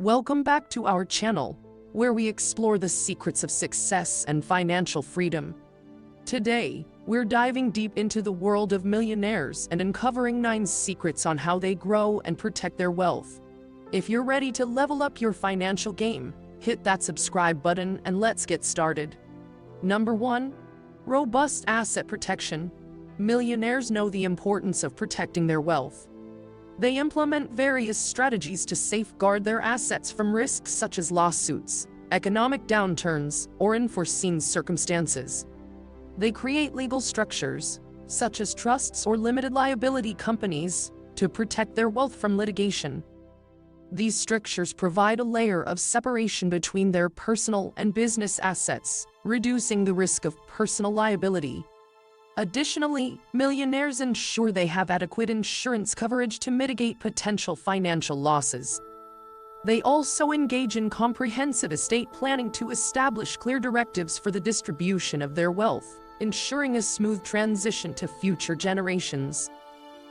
Welcome back to our channel, where we explore the secrets of success and financial freedom. Today, we're diving deep into the world of millionaires and uncovering 9 secrets on how they grow and protect their wealth. If you're ready to level up your financial game, hit that subscribe button and let's get started. Number 1. Robust asset protection. Millionaires know the importance of protecting their wealth. They implement various strategies to safeguard their assets from risks such as lawsuits, economic downturns, or unforeseen circumstances. They create legal structures, such as trusts or limited liability companies, to protect their wealth from litigation. These structures provide a layer of separation between their personal and business assets, reducing the risk of personal liability. Additionally, millionaires ensure they have adequate insurance coverage to mitigate potential financial losses. They also engage in comprehensive estate planning to establish clear directives for the distribution of their wealth, ensuring a smooth transition to future generations.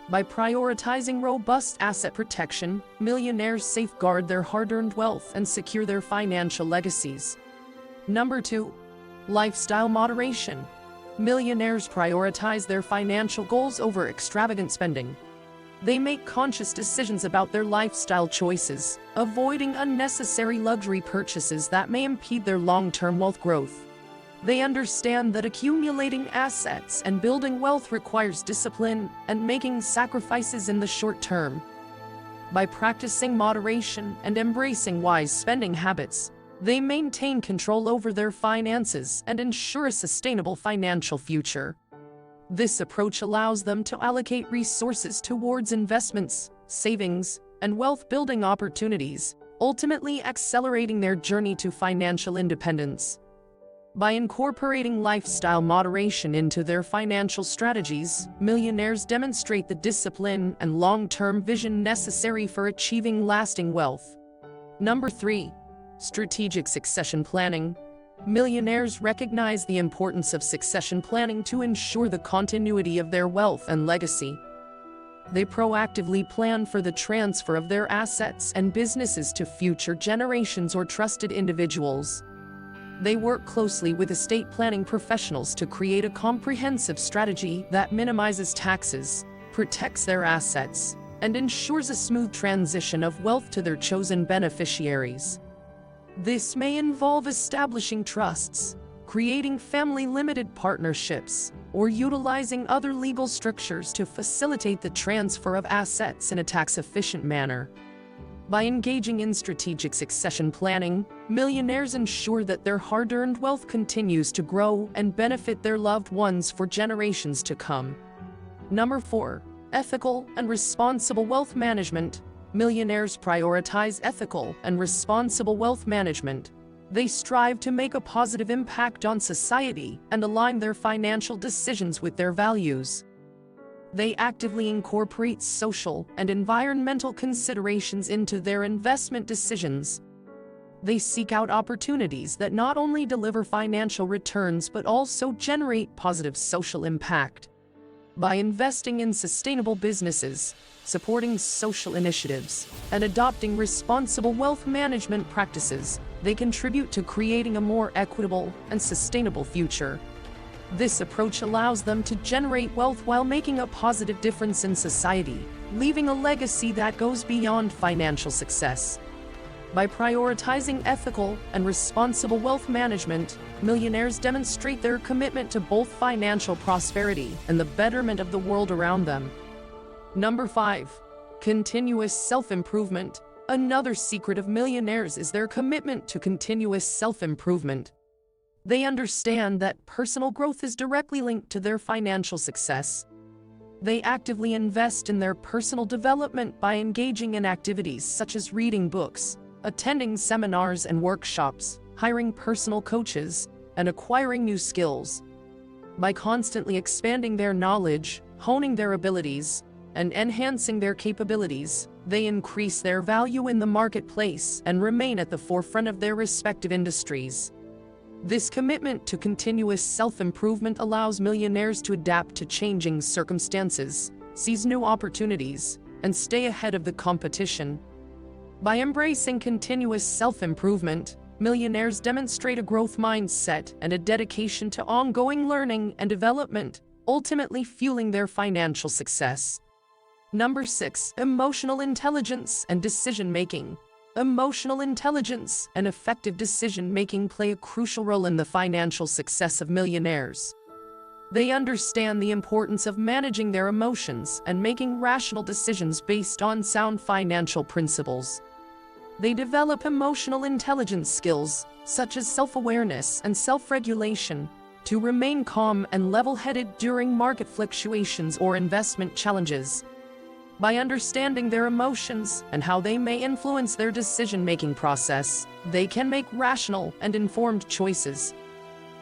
By prioritizing robust asset protection, millionaires safeguard their hard-earned wealth and secure their financial legacies. Number 2. Lifestyle moderation. Millionaires prioritize their financial goals over extravagant spending. They make conscious decisions about their lifestyle choices, avoiding unnecessary luxury purchases that may impede their long-term wealth growth. They understand that accumulating assets and building wealth requires discipline and making sacrifices in the short term. By practicing moderation and embracing wise spending habits, they maintain control over their finances and ensure a sustainable financial future. This approach allows them to allocate resources towards investments, savings, and wealth-building opportunities, ultimately accelerating their journey to financial independence. By incorporating lifestyle moderation into their financial strategies, millionaires demonstrate the discipline and long-term vision necessary for achieving lasting wealth. Number 3. Strategic succession planning. Millionaires recognize the importance of succession planning to ensure the continuity of their wealth and legacy. They proactively plan for the transfer of their assets and businesses to future generations or trusted individuals. They work closely with estate planning professionals to create a comprehensive strategy that minimizes taxes, protects their assets, and ensures a smooth transition of wealth to their chosen beneficiaries. This may involve establishing trusts, creating family-limited partnerships, or utilizing other legal structures to facilitate the transfer of assets in a tax-efficient manner. By engaging in strategic succession planning, millionaires ensure that their hard-earned wealth continues to grow and benefit their loved ones for generations to come. Number 4. Ethical and responsible wealth management. Millionaires prioritize ethical and responsible wealth management. They strive to make a positive impact on society and align their financial decisions with their values. They actively incorporate social and environmental considerations into their investment decisions. They seek out opportunities that not only deliver financial returns but also generate positive social impact. By investing in sustainable businesses, supporting social initiatives, and adopting responsible wealth management practices, they contribute to creating a more equitable and sustainable future. This approach allows them to generate wealth while making a positive difference in society, leaving a legacy that goes beyond financial success. By prioritizing ethical and responsible wealth management, millionaires demonstrate their commitment to both financial prosperity and the betterment of the world around them. Number 5. Continuous self-improvement. Another secret of millionaires is their commitment to continuous self-improvement. They understand that personal growth is directly linked to their financial success. They actively invest in their personal development by engaging in activities such as reading books, attending seminars and workshops, hiring personal coaches, and acquiring new skills. By constantly expanding their knowledge, honing their abilities, and enhancing their capabilities, they increase their value in the marketplace and remain at the forefront of their respective industries. This commitment to continuous self-improvement allows millionaires to adapt to changing circumstances, seize new opportunities, and stay ahead of the competition. By embracing continuous self-improvement, millionaires demonstrate a growth mindset and a dedication to ongoing learning and development, ultimately fueling their financial success. Number 6. Emotional intelligence and decision-making. Emotional intelligence and effective decision-making play a crucial role in the financial success of millionaires. They understand the importance of managing their emotions and making rational decisions based on sound financial principles. They develop emotional intelligence skills, such as self-awareness and self-regulation, to remain calm and level-headed during market fluctuations or investment challenges. By understanding their emotions and how they may influence their decision-making process, they can make rational and informed choices.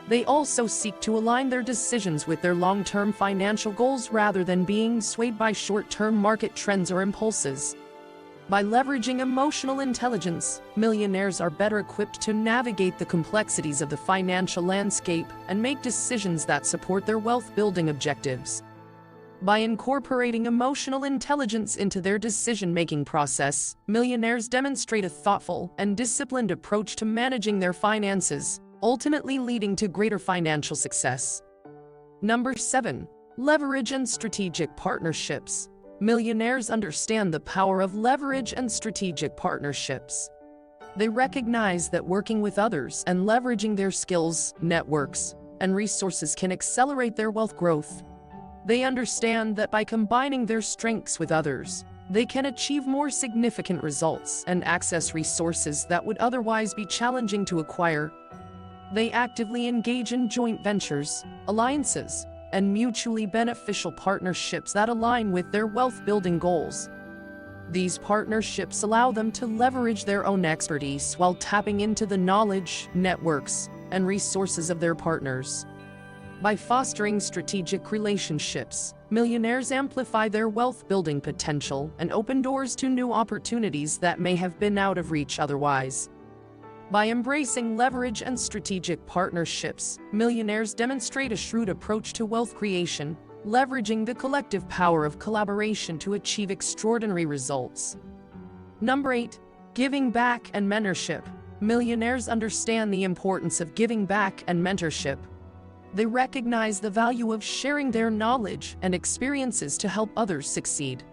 They also seek to align their decisions with their long-term financial goals rather than being swayed by short-term market trends or impulses. By leveraging emotional intelligence, millionaires are better equipped to navigate the complexities of the financial landscape and make decisions that support their wealth-building objectives. By incorporating emotional intelligence into their decision-making process, millionaires demonstrate a thoughtful and disciplined approach to managing their finances, ultimately leading to greater financial success. Number 7. Leverage and strategic partnerships. Millionaires understand the power of leverage and strategic partnerships. They recognize that working with others and leveraging their skills, networks, and resources can accelerate their wealth growth. They understand that by combining their strengths with others, they can achieve more significant results and access resources that would otherwise be challenging to acquire. They actively engage in joint ventures, alliances, and mutually beneficial partnerships that align with their wealth-building goals. These partnerships allow them to leverage their own expertise while tapping into the knowledge, networks, and resources of their partners. By fostering strategic relationships, millionaires amplify their wealth-building potential and open doors to new opportunities that may have been out of reach otherwise. By embracing leverage and strategic partnerships, millionaires demonstrate a shrewd approach to wealth creation, leveraging the collective power of collaboration to achieve extraordinary results. Number 8. Giving back and mentorship. Millionaires understand the importance of giving back and mentorship. They recognize the value of sharing their knowledge and experiences to help others succeed.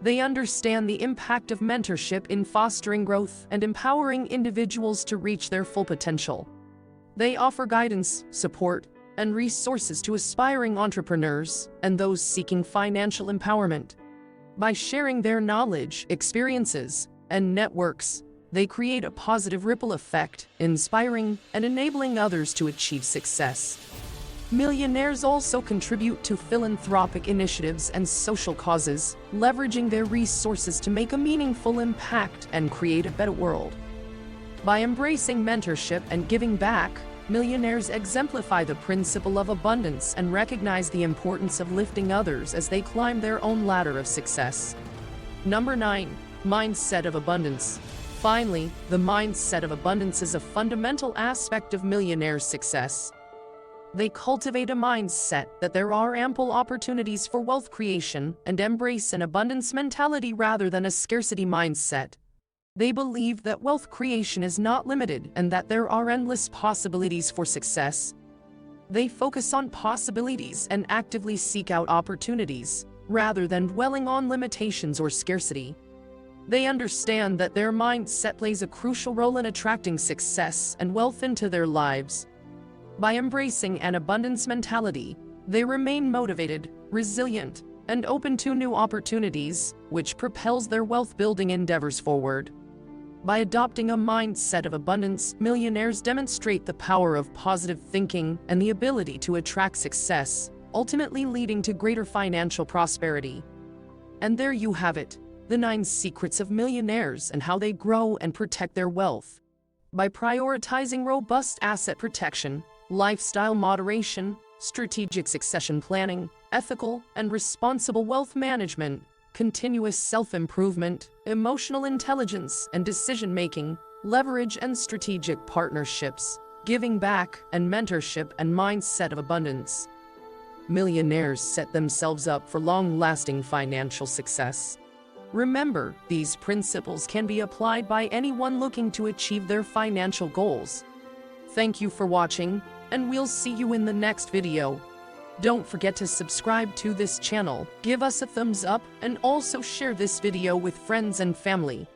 They understand the impact of mentorship in fostering growth and empowering individuals to reach their full potential. They offer guidance, support, and resources to aspiring entrepreneurs and those seeking financial empowerment. By sharing their knowledge, experiences, and networks, they create a positive ripple effect, inspiring and enabling others to achieve success. Millionaires also contribute to philanthropic initiatives and social causes, leveraging their resources to make a meaningful impact and create a better world. By embracing mentorship and giving back, millionaires exemplify the principle of abundance and recognize the importance of lifting others as they climb their own ladder of success. Number 9. Mindset of abundance. Finally, the mindset of abundance is a fundamental aspect of millionaires' success. They cultivate a mindset that there are ample opportunities for wealth creation and embrace an abundance mentality rather than a scarcity mindset. They believe that wealth creation is not limited and that there are endless possibilities for success. They focus on possibilities and actively seek out opportunities, rather than dwelling on limitations or scarcity. They understand that their mindset plays a crucial role in attracting success and wealth into their lives. By embracing an abundance mentality, they remain motivated, resilient, and open to new opportunities, which propels their wealth-building endeavors forward. By adopting a mindset of abundance, millionaires demonstrate the power of positive thinking and the ability to attract success, ultimately leading to greater financial prosperity. And there you have it, the 9 secrets of millionaires and how they grow and protect their wealth. By prioritizing robust asset protection, lifestyle moderation, strategic succession planning, ethical and responsible wealth management, continuous self-improvement, emotional intelligence and decision-making, leverage and strategic partnerships, giving back and mentorship and mindset of abundance, millionaires set themselves up for long-lasting financial success. Remember, these principles can be applied by anyone looking to achieve their financial goals. Thank you for watching, and we'll see you in the next video. Don't forget to subscribe to this channel, give us a thumbs up, and also share this video with friends and family.